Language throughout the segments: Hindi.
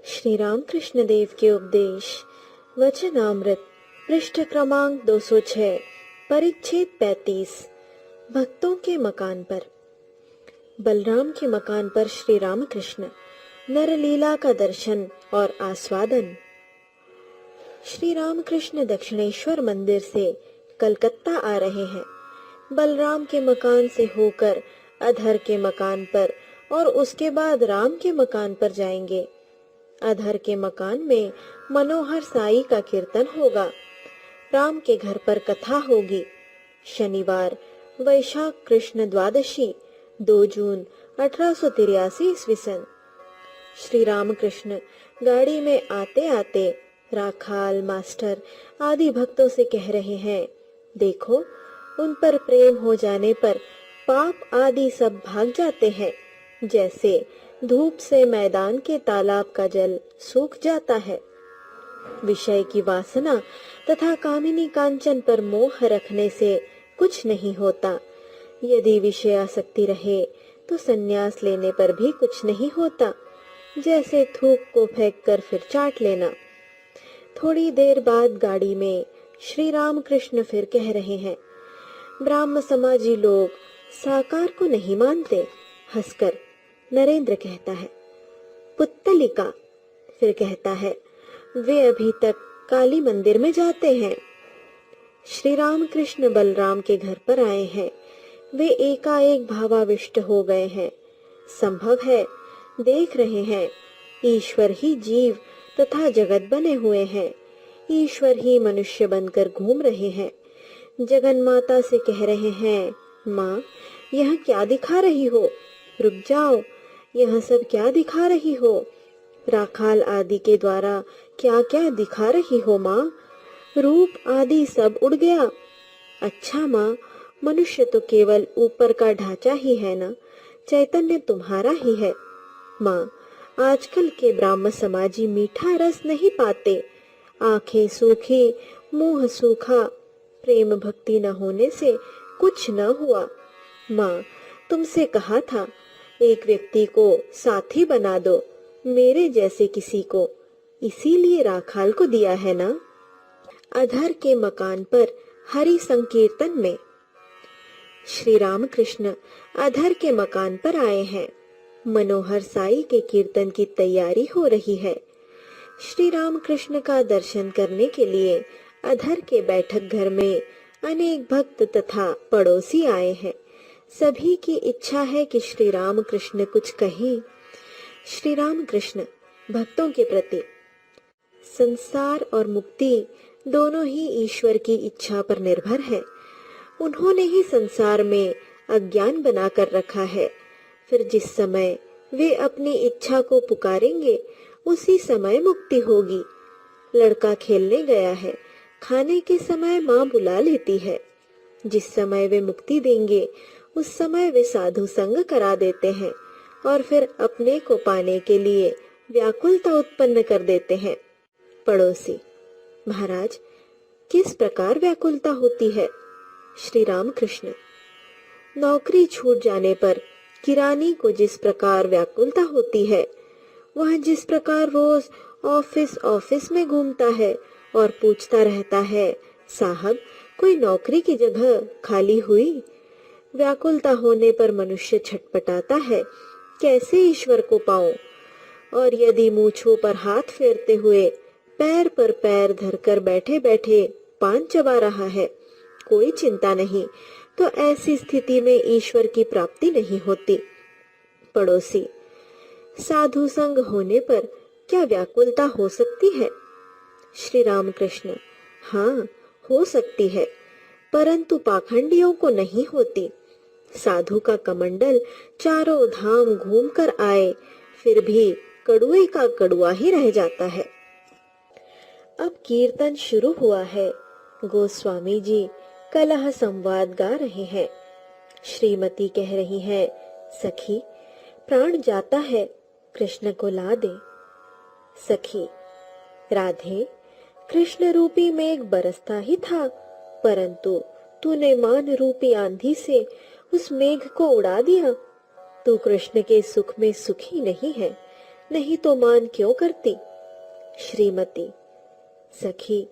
श्री रामकृष्ण देव के उपदेश वचनामृत पृष्ठ क्रमांक 206 परिच्छेद 35 भक्तों के मकान पर। बलराम के मकान पर श्री रामकृष्ण नरलीला का दर्शन और आस्वादन। श्री रामकृष्ण दक्षिणेश्वर मंदिर से कलकत्ता आ रहे हैं। बलराम के मकान से होकर अधर के मकान पर और उसके बाद राम के मकान पर जाएंगे। अधर के मकान में मनोहर साई का कीर्तन होगा। राम के घर पर कथा होगी। शनिवार वैशाख कृष्ण द्वादशी 2 जून 1883 ईस्वी सन। श्री रामकृष्ण गाड़ी में आते आते राखाल मास्टर आदि भक्तों से कह रहे हैं, देखो उन पर प्रेम हो जाने पर पाप आदि सब भाग जाते हैं, जैसे धूप से मैदान के तालाब का जल सूख जाता है। विषय की वासना तथा कामिनी कांचन पर मोह रखने से कुछ नहीं होता। यदि विषय आसक्ति रहे तो संन्यास लेने पर भी कुछ नहीं होता, जैसे थूक को फेंककर फिर चाट लेना। थोड़ी देर बाद गाड़ी में श्री रामकृष्ण फिर कह रहे हैं, ब्राह्म समाजी लोग साकार को नहीं मानते। हंसकर नरेंद्र कहता है, पुत्तलिका। फिर कहता है, वे अभी तक काली मंदिर में जाते हैं। श्री रामकृष्ण बलराम के घर पर आए हैं। वे एकाएक भावाविष्ट हो गए हैं। संभव है, देख रहे हैं ईश्वर ही जीव तथा जगत बने हुए हैं। ईश्वर ही मनुष्य बनकर घूम रहे हैं। जगन माता से कह रहे हैं, माँ यह क्या दिखा रही हो? रुक जाओ, यह सब क्या दिखा रही हो? राखाल आदि के द्वारा क्या क्या दिखा रही हो माँ? रूप आदि सब उड़ गया। अच्छा माँ, मनुष्य तो केवल ऊपर का ढांचा ही है ना, चैतन्य तुम्हारा ही है। माँ, आजकल के ब्राह्म समाजी मीठा रस नहीं पाते। आंखें सूखी, मुंह सूखा, प्रेम भक्ति न होने से कुछ न हुआ। माँ, तुमसे कहा था एक व्यक्ति को साथी बना दो, मेरे जैसे किसी को, इसीलिए राखाल को दिया है ना। अधर के मकान पर हरि संकीर्तन में। श्री रामकृष्ण अधर के मकान पर आए हैं। मनोहर साई के कीर्तन की तैयारी हो रही है। श्री रामकृष्ण का दर्शन करने के लिए अधर के बैठक घर में अनेक भक्त तथा पड़ोसी आए हैं। सभी की इच्छा है कि श्री रामकृष्ण कुछ कहें। श्री रामकृष्ण भक्तों के प्रति। संसार और मुक्ति दोनों ही ईश्वर की इच्छा पर निर्भर है। उन्होंने ही संसार में अज्ञान बनाकर रखा है। फिर जिस समय वे अपनी इच्छा को पुकारेंगे उसी समय मुक्ति होगी। लड़का खेलने गया है, खाने के समय माँ बुला लेती है। जिस समय वे मुक्ति देंगे उस समय वे साधु संग करा देते हैं और फिर अपने को पाने के लिए व्याकुलता उत्पन्न कर देते हैं। पड़ोसी, महाराज किस प्रकार व्याकुलता होती है? श्री रामकृष्ण, नौकरी छूट जाने पर किरानी को जिस प्रकार व्याकुलता होती है, वह जिस प्रकार रोज ऑफिस में घूमता है और पूछता रहता है, साहब कोई नौकरी की जगह खाली हुई? व्याकुलता होने पर मनुष्य छटपटाता है, कैसे ईश्वर को पाऊं? और यदि मूंछों पर हाथ फेरते हुए पैर पर पैर धरकर बैठे बैठे पान चबा रहा है, कोई चिंता नहीं, तो ऐसी स्थिति में ईश्वर की प्राप्ति नहीं होती। पड़ोसी, साधु संग होने पर क्या व्याकुलता हो सकती है? श्री रामकृष्ण, हाँ हो सकती है, परंतु पाखंडियों को नहीं होती। साधु का कमंडल चारों धाम घूमकर आए, फिर भी कड़ुए का कड़ुआ ही रह जाता है। अब कीर्तन शुरू हुआ है। गोस्वामी जी कलह संवाद गा रहे हैं। श्रीमती कह रही है, सखी प्राण जाता है, कृष्ण को ला दे। सखी, राधे कृष्ण रूपी मेघ बरसता ही था, परंतु तूने मान रूपी आंधी से उस मेघ को उड़ा दिया। तू कृष्ण के सुख में सुखी नहीं है, नहीं तो मान क्यों करती? श्रीमती, सखी,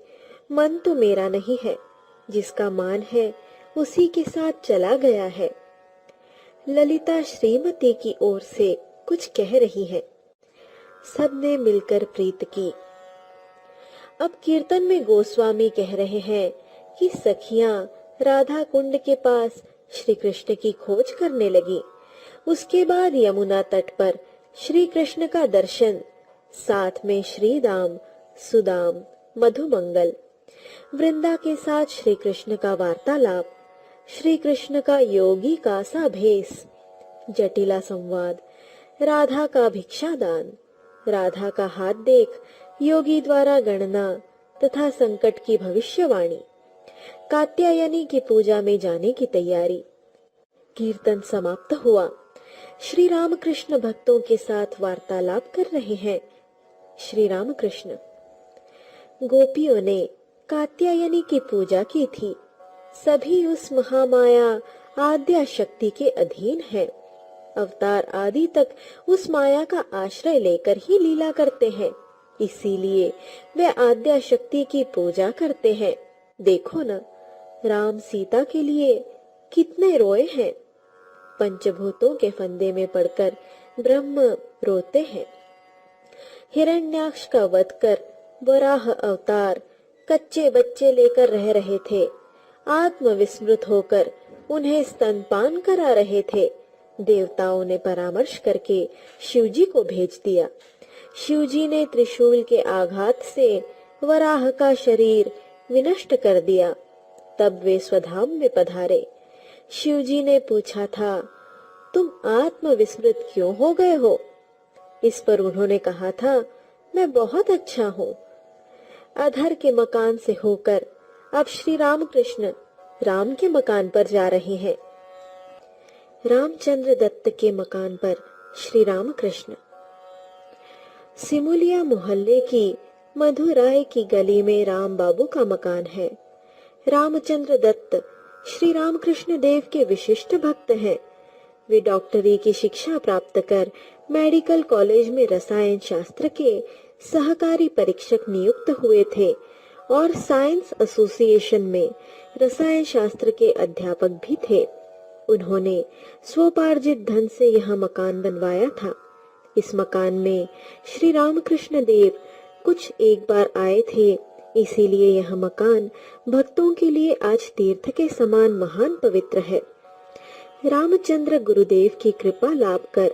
मन तो मेरा नहीं है, जिसका मान है उसी के साथ चला गया है। ललिता श्रीमती की ओर से कुछ कह रही है। सबने मिलकर प्रीत की। अब कीर्तन में गोस्वामी कह रहे हैं कि सखियां राधा कुंड के पास श्री कृष्ण की खोज करने लगी। उसके बाद यमुना तट पर श्री कृष्ण का दर्शन, साथ में श्री दाम, सुदाम, मधुमंगल, वृंदा के साथ श्री कृष्ण का वार्तालाप, श्री कृष्ण का योगी का सा भेष, जटिला संवाद, राधा का भिक्षादान, राधा का हाथ देख योगी द्वारा गणना तथा संकट की भविष्यवाणी, कात्यायनी की पूजा में जाने की तैयारी। कीर्तन समाप्त हुआ। श्री रामकृष्ण भक्तों के साथ वार्तालाप कर रहे हैं। श्री रामकृष्ण, गोपियों ने कात्यायनी की पूजा की थी। सभी उस महामाया आद्या शक्ति के अधीन हैं। अवतार आदि तक उस माया का आश्रय लेकर ही लीला करते हैं। इसीलिए वे आद्या शक्ति की पूजा करते हैं। देखो न, राम सीता के लिए कितने रोए हैं। पंचभूतों के फंदे में पड़कर ब्रह्म रोते हैं। हिरण्याक्ष का वध कर वराह अवतार कच्चे बच्चे लेकर रह रहे थे। आत्मविस्मृत होकर उन्हें स्तनपान करा रहे थे। देवताओं ने परामर्श करके शिवजी को भेज दिया। शिवजी ने त्रिशूल के आघात से वराह का शरीर विनष्ट कर दिया। तब वे स्वधाम में पधारे। शिवजी ने पूछा था, तुम आत्मविस्मृत क्यों हो गए हो? इस पर उन्होंने कहा था, मैं बहुत अच्छा हूँ। अधर के मकान से होकर अब श्री रामकृष्ण राम के मकान पर जा रहे हैं। रामचंद्र दत्त के मकान पर श्री रामकृष्ण। सिमुलिया मोहल्ले की मधुराय की गली में राम बाबू का मकान है। रामचंद्र दत्त श्री रामकृष्ण देव के विशिष्ट भक्त हैं। वे डॉक्टरी की शिक्षा प्राप्त कर मेडिकल कॉलेज में रसायन शास्त्र के सहकारी परीक्षक नियुक्त हुए थे और साइंस एसोसिएशन में रसायन शास्त्र के अध्यापक भी थे। उन्होंने स्वोपार्जित धन से यह मकान बनवाया था। इस मकान में श्री रामकृष्ण देव कुछ एक बार आए थे, इसीलिए यह मकान भक्तों के लिए आज तीर्थ के समान महान पवित्र है। रामचंद्र गुरुदेव की कृपा लाभ कर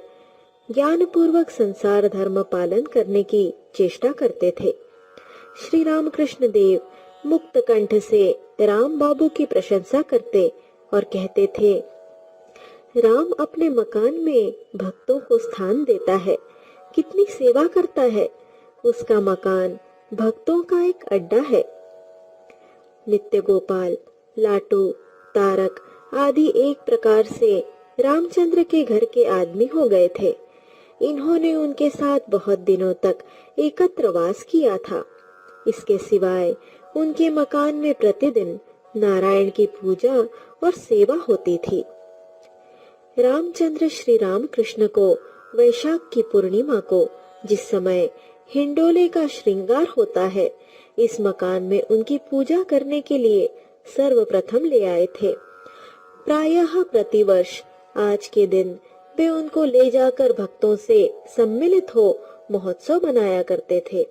ज्ञान पूर्वक संसार धर्म पालन करने की चेष्टा करते थे। श्री रामकृष्ण देव मुक्त कंठ से राम बाबू की प्रशंसा करते और कहते थे, राम अपने मकान में भक्तों को स्थान देता है, कितनी सेवा करता है। उसका मकान भक्तों का एक अड्डा है। नित्य गोपाल, लाटू, तारक आदि एक प्रकार से रामचंद्र के घर के आदमी हो गए थे। इन्होंने उनके साथ बहुत दिनों तक एकत्र वास किया था। इसके सिवाय उनके मकान में प्रतिदिन नारायण की पूजा और सेवा होती थी। रामचंद्र श्री रामकृष्ण को वैशाख की पूर्णिमा को, जिस समय हिंडोले का श्रृंगार होता है, इस मकान में उनकी पूजा करने के लिए सर्वप्रथम ले आए थे। प्रायः प्रतिवर्ष आज के दिन वे उनको ले जाकर भक्तों से सम्मिलित हो महोत्सव मनाया करते थे।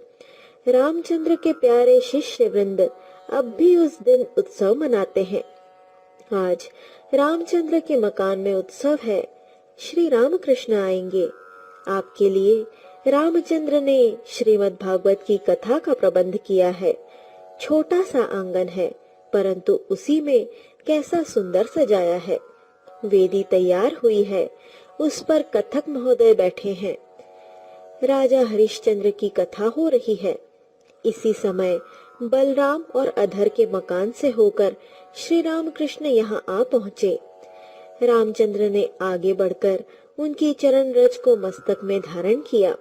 रामचंद्र के प्यारे शिष्य वृंद अब भी उस दिन उत्सव मनाते हैं। आज रामचंद्र के मकान में उत्सव है। श्री रामकृष्ण आएंगे। आपके लिए रामचंद्र ने श्रीमद् भागवत की कथा का प्रबंध किया है। छोटा सा आंगन है, परंतु उसी में कैसा सुंदर सजाया है। वेदी तैयार हुई है, उस पर कथक महोदय बैठे हैं। राजा हरिश्चंद्र की कथा हो रही है। इसी समय बलराम और अधर के मकान से होकर श्री रामकृष्ण यहाँ आ पहुँचे। रामचंद्र ने आगे बढ़कर उनकी चरण रज को मस्तक में धारण किया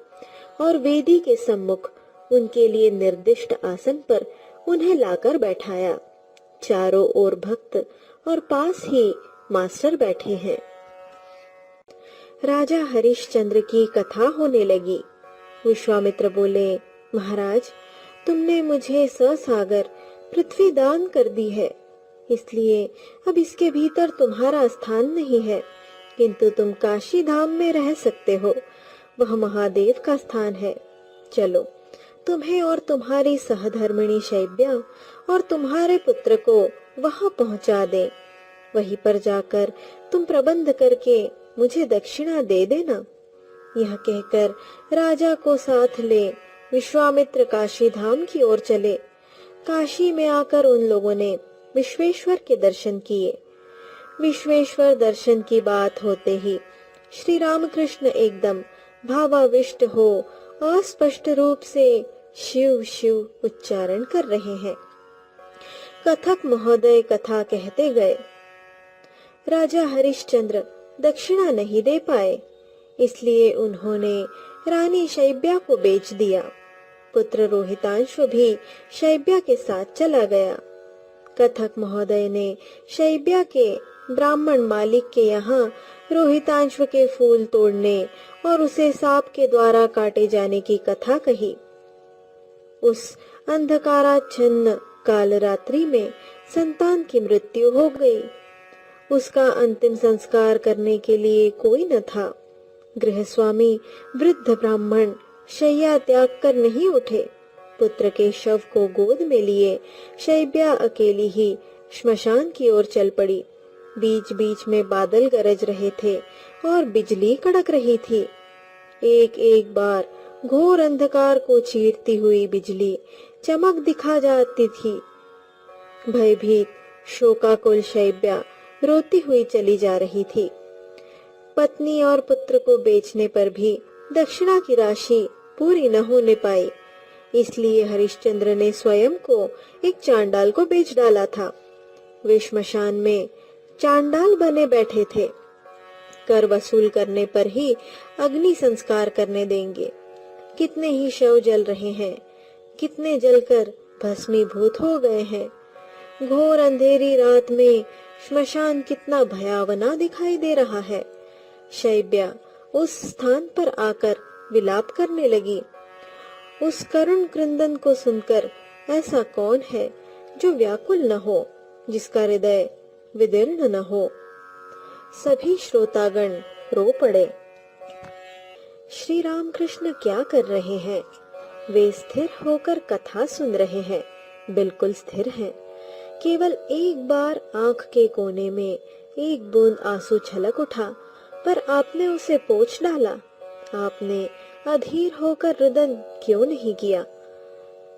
और वेदी के सम्मुख उनके लिए निर्दिष्ट आसन पर उन्हें लाकर बैठाया। चारों ओर भक्त और पास ही मास्टर बैठे हैं। राजा हरिश्चंद्र की कथा होने लगी। विश्वामित्र बोले, महाराज, तुमने मुझे ससागर पृथ्वी दान कर दी है, इसलिए अब इसके भीतर तुम्हारा स्थान नहीं है, किंतु तुम काशी धाम में रह सकते हो, वह महादेव का स्थान है। चलो, तुम्हें और तुम्हारी सहधर्मिणी शैब्या और तुम्हारे पुत्र को वहां पहुंचा दे। वहीं पर जाकर तुम प्रबंध करके मुझे दक्षिणा दे देना। यह कहकर राजा को साथ ले विश्वामित्र काशी धाम की ओर चले। काशी में आकर उन लोगों ने विश्वेश्वर के दर्शन किए। विश्वेश्वर दर्शन की बात होते ही श्री रामकृष्ण एकदम भावाविष्ट हो अस्पष्ट रूप से शिव शिव उच्चारण कर रहे हैं। कथक महोदय कथा कहते गए। राजा हरिश्चंद्र दक्षिणा नहीं दे पाए, इसलिए उन्होंने रानी शैब्या को बेच दिया। पुत्र रोहितांश भी शैब्या के साथ चला गया। कथक महोदय ने शैब्या के ब्राह्मण मालिक के यहाँ रोहितांश के फूल तोड़ने और उसे सांप के द्वारा काटे जाने की कथा कही। उस अंधकाराच्छन्न काल रात्रि में संतान की मृत्यु हो गई। उसका अंतिम संस्कार करने के लिए कोई न था। गृहस्वामी वृद्ध ब्राह्मण शैया त्याग कर नहीं उठे। पुत्र के शव को गोद में लिए शैब्या अकेली ही श्मशान की ओर चल पड़ी। बीच बीच में बादल गरज रहे थे और बिजली कड़क रही थी। एक एक बार घोर अंधकार को चीरती हुई बिजली चमक दिखा जाती थी। भयभीत शोकाकुल शैब्या रोती हुई चली जा रही थी। पत्नी और पुत्र को बेचने पर भी दक्षिणा की राशि पूरी न होने पाई, इसलिए हरिश्चंद्र ने स्वयं को एक चांडाल को बेच डाला था। वे श्मशान में चांडाल बने बैठे थे। कर वसूल करने पर ही अग्नि संस्कार करने देंगे। कितने ही शव जल रहे हैं, कितने जलकर भस्मीभूत हो गए हैं। घोर अंधेरी रात में श्मशान कितना भयावना दिखाई दे रहा है। शैब्या उस स्थान पर आकर विलाप करने लगी। उस करुण क्रंदन को सुनकर ऐसा कौन है जो व्याकुल न हो, जिसका हृदय विदीर्ण न हो। सभी श्रोतागण रो पड़े। श्री रामकृष्ण क्या कर रहे हैं? वे स्थिर होकर कथा सुन रहे हैं, बिल्कुल स्थिर हैं। केवल एक बार आंख के कोने में एक बूंद आंसू छलक उठा, पर आपने उसे पोंछ डाला। आपने अधीर होकर रुदन क्यों नहीं किया?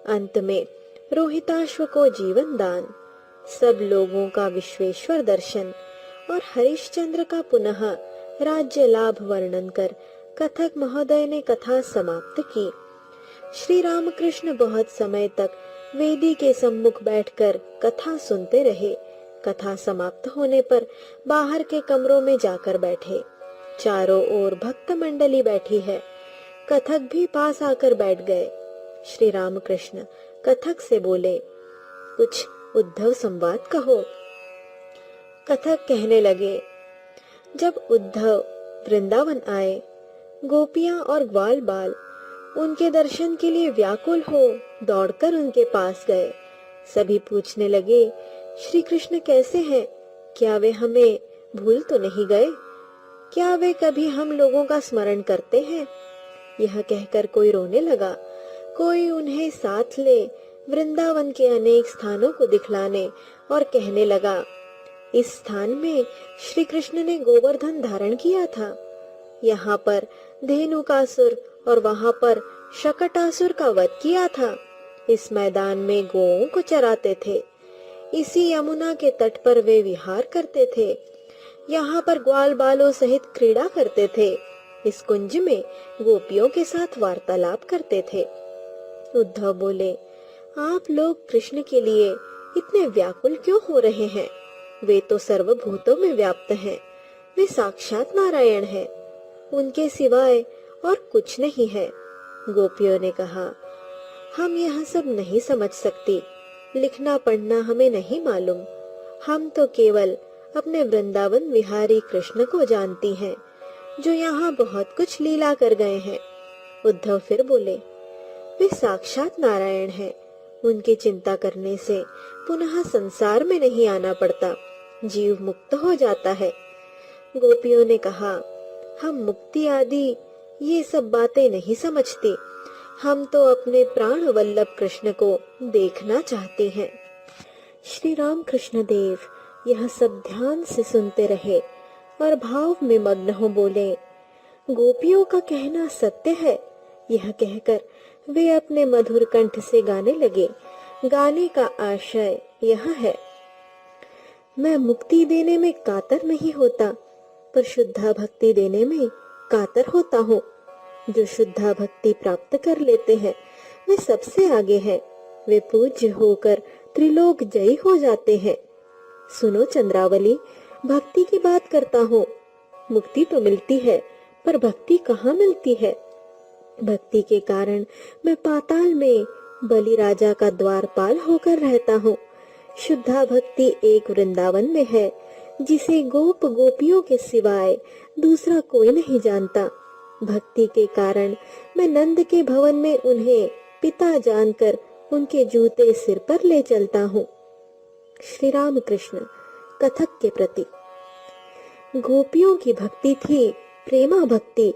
अंत में रोहिताश्व को जीवन दान, सब लोगों का विश्वेश्वर दर्शन और हरिश्चंद्र का पुनः राज्य लाभ वर्णन कर कथक महोदय ने कथा समाप्त की। श्री रामकृष्ण बहुत समय तक वेदी के सम्मुख बैठकर कथा सुनते रहे। कथा समाप्त होने पर बाहर के कमरों में जाकर बैठे। चारों ओर भक्त मंडली बैठी है। कथक भी पास आकर बैठ गए। श्री रामकृष्ण कथक से बोले, कुछ उद्धव संवाद कहो। कथक कहने लगे, जब उद्धव वृंदावन आए, गोपियां और ग्वाल बाल उनके दर्शन के लिए व्याकुल हो दौड़कर उनके पास गए। सभी पूछने लगे, श्री कृष्ण कैसे हैं? क्या वे हमें भूल तो नहीं गए? क्या वे कभी हम लोगों का स्मरण करते हैं? यह कहकर कोई रोने लगा, कोई उन्हें साथ ले वृंदावन के अनेक स्थानों को दिखलाने और कहने लगा, इस स्थान में श्री कृष्ण ने गोवर्धन धारण किया था। यहाँ पर धेनुकासुर और वहाँ पर शकटासुर का वध किया था। इस मैदान में गोओं को चराते थे। इसी यमुना के तट पर वे विहार करते थे। यहाँ पर ग्वाल बालों सहित क्रीड़ा करते थे। इस कुंज में गोपियों के साथ वार्तालाप करते थे। उद्धव बोले, आप लोग कृष्ण के लिए इतने व्याकुल क्यों हो रहे हैं? वे तो सर्वभूतों में व्याप्त हैं। वे साक्षात नारायण हैं। उनके सिवाय और कुछ नहीं है। गोपियों ने कहा, हम यह सब नहीं समझ सकती। लिखना पढ़ना हमें नहीं मालूम। हम तो केवल अपने वृंदावन विहारी कृष्ण को जानती हैं, जो यहाँ बहुत कुछ लीला कर गए हैं। उद्धव फिर बोले, वे साक्षात नारायण हैं। उनकी चिंता करने से पुनः संसार में नहीं आना पड़ता, जीव मुक्त हो जाता है। गोपियों ने कहा, हम मुक्ति आदि ये सब बातें नहीं समझती, हम तो अपने प्राण वल्लभ कृष्ण को देखना चाहते हैं। श्री राम कृष्ण देव यह सब ध्यान से सुनते रहे और भाव में मग्न हो बोले, गोपियों का कहना सत्य है। यह कहकर वे अपने मधुर कंठ से गाने लगे। गाने का आशय यह है, मैं मुक्ति देने में कातर नहीं होता, पर शुद्धा भक्ति देने में कातर होता हूँ। जो शुद्धा भक्ति प्राप्त कर लेते हैं वे सबसे आगे हैं। वे पूज्य होकर त्रिलोक जयी हो जाते हैं। सुनो चंद्रावली, भक्ति की बात करता हूँ। मुक्ति तो मिलती है, पर भक्ति कहाँ मिलती है? भक्ति के कारण मैं पाताल में बलि राजा का द्वारपाल होकर रहता हूँ। शुद्धा भक्ति एक वृंदावन में है, जिसे गोप गोपियों के सिवाय दूसरा कोई नहीं जानता। भक्ति के कारण मैं नंद के भवन में उन्हें पिता जानकर उनके जूते सिर पर ले चलता हूँ। श्री राम कृष्ण कथक के प्रति। गोपियों की भक्ति थी प्रेमा भक्ति,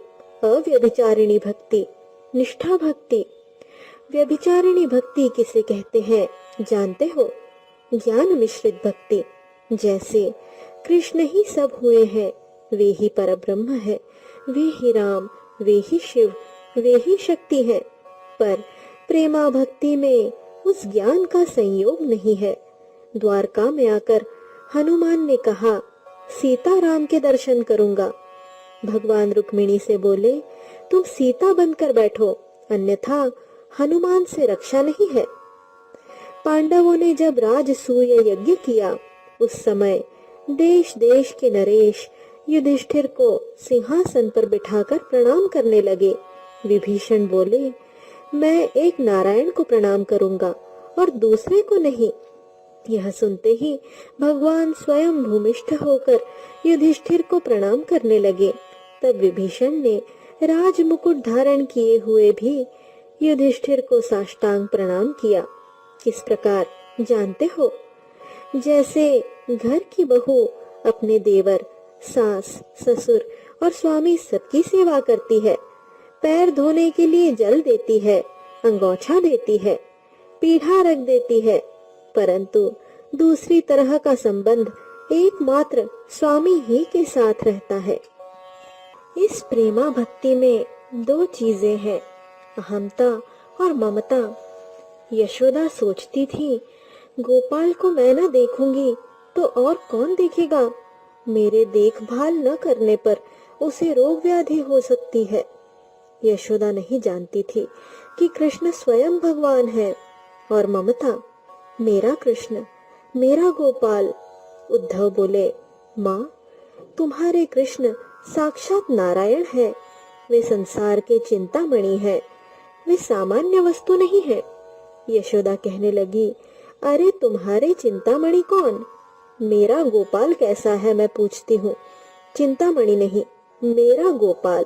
अव्यभिचारिणी भक्ति, निष्ठा भक्ति। व्यभिचारिणी भक्ति किसे कहते हैं जानते हो? ज्ञान मिश्रित भक्ति। जैसे कृष्ण ही सब हुए हैं, वे ही परब्रह्म है, वे ही राम, वे ही शिव, वे ही शक्ति है। पर प्रेमा भक्ति में उस ज्ञान का संयोग नहीं है। द्वारका में आकर हनुमान ने कहा, सीता राम के दर्शन करूंगा। भगवान रुक्मिणी से बोले, तुम सीता बनकर बैठो, अन्यथा हनुमान से रक्षा नहीं है। पांडवों ने जब राजसूय यज्ञ किया, उस समय देश देश के नरेश युधिष्ठिर को सिंहासन पर बिठाकर प्रणाम करने लगे। विभीषण बोले, मैं एक नारायण को प्रणाम करूंगा और दूसरे को नहीं। यह सुनते ही भगवान स्वयं भूमिष्ठ होकर युधिष्ठिर को प्रणाम करने लगे। तब विभीषण ने राज मुकुट धारण किए हुए भी युधिष्ठिर को साष्टांग प्रणाम किया। किस प्रकार जानते हो? जैसे घर की बहू अपने देवर, सास, ससुर और स्वामी सबकी सेवा करती है, पैर धोने के लिए जल देती है, अंगोछा देती है, पीढ़ा रख देती है, परंतु दूसरी तरह का संबंध एकमात्र स्वामी ही के साथ रहता है। इस प्रेमा भक्ति में दो चीजें हैं, अहमता और ममता। यशोदा सोचती थी, गोपाल को मैं न देखूंगी तो और कौन देखेगा? मेरे देखभाल न करने पर उसे रोग व्याधि हो सकती है। यशोदा नहीं जानती थी कि कृष्ण स्वयं भगवान है। और ममता, मेरा कृष्ण, मेरा गोपाल। उद्धव बोले, माँ, तुम्हारे कृष्ण साक्षात नारायण है। वे संसार के चिंतामणि है, वे सामान्य वस्तु नहीं है। यशोदा कहने लगी, अरे तुम्हारे चिंतामणि कौन? मेरा गोपाल कैसा है मैं पूछती हूँ, चिंतामणि नहीं, मेरा गोपाल।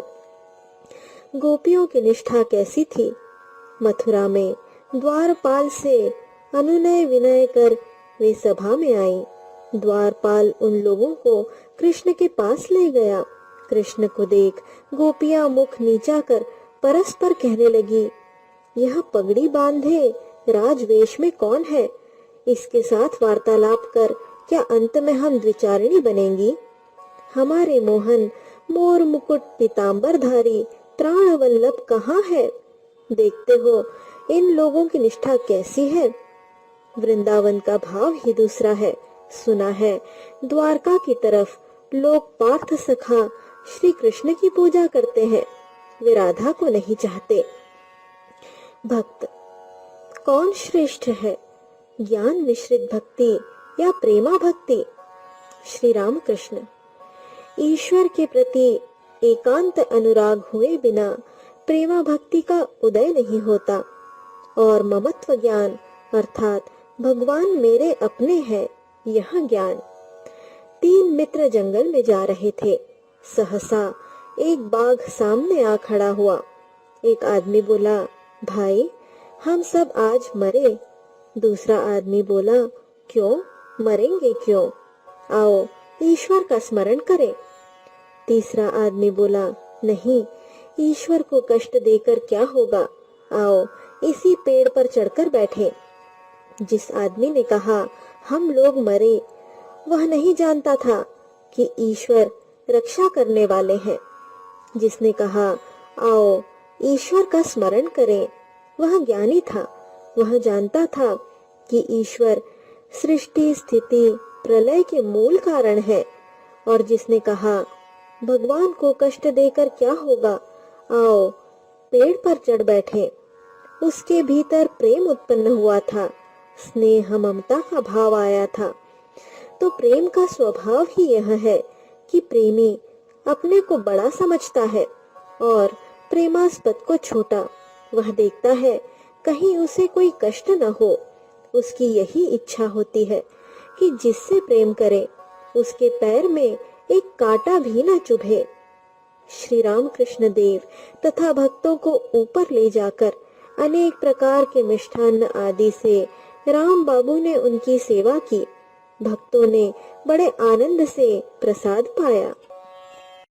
गोपियों की निष्ठा कैसी थी? मथुरा में द्वारपाल से अनुनय विनय कर वे सभा में आई। द्वारपाल उन लोगों को कृष्ण के पास ले गया। कृष्ण को देख गोपियां मुख नीचा कर परस्पर कहने लगी, यह पगड़ी बांधे राजवेश में कौन है? इसके साथ वार्तालाप कर क्या अंत में हम द्विचारिणी बनेंगी? हमारे मोहन मोर मुकुट पीतांबरधारी प्राण वल्लभ कहाँ है? देखते हो इन लोगों की निष्ठा कैसी है। वृंदावन का भाव ही दूसरा है। सुना है द्वारका की तरफ लोग पार्थ सखा श्री कृष्ण की पूजा करते हैं, वे राधा को नहीं चाहते। भक्त कौन श्रेष्ठ है, ज्ञान मिश्रित भक्ति या प्रेमा भक्ति? श्री राम कृष्ण। ईश्वर के प्रति एकांत अनुराग हुए बिना प्रेमा भक्ति का उदय नहीं होता। और ममत्व ज्ञान अर्थात भगवान मेरे अपने हैं, यह ज्ञान। 3 मित्र जंगल में जा रहे थे। सहसा एक बाघ सामने आ खड़ा हुआ। एक आदमी बोला, भाई हम सब आज मरे। दूसरा आदमी बोला, क्यों, मरेंगे क्यों? आओ ईश्वर का स्मरण करें। तीसरा आदमी बोला, नहीं, ईश्वर को कष्ट देकर क्या होगा, आओ इसी पेड़ पर चढ़कर बैठे। जिस आदमी ने कहा हम लोग मरे, वह नहीं जानता था कि ईश्वर रक्षा करने वाले हैं। जिसने कहा आओ ईश्वर का स्मरण करें, वह ज्ञानी था। वह जानता था कि ईश्वर सृष्टि स्थिति प्रलय के मूल कारण है। और जिसने कहा भगवान को कष्ट देकर क्या होगा, आओ पेड़ पर चढ़ बैठे, उसके भीतर प्रेम उत्पन्न हुआ था, स्नेह ममता का भाव आया था। तो प्रेम का स्वभाव ही यह है कि प्रेमी अपने को बड़ा समझता है और प्रेमास्पद को छोटा। वह देखता है कहीं उसे कोई कष्ट न हो। उसकी यही इच्छा होती है कि जिससे प्रेम करे उसके पैर में एक कांटा भी न चुभे। श्री राम कृष्ण देव तथा भक्तों को ऊपर ले जाकर अनेक प्रकार के मिष्ठान्न आदि से राम बाबू ने उनकी सेवा की। भक्तों ने बड़े आनंद से प्रसाद पाया।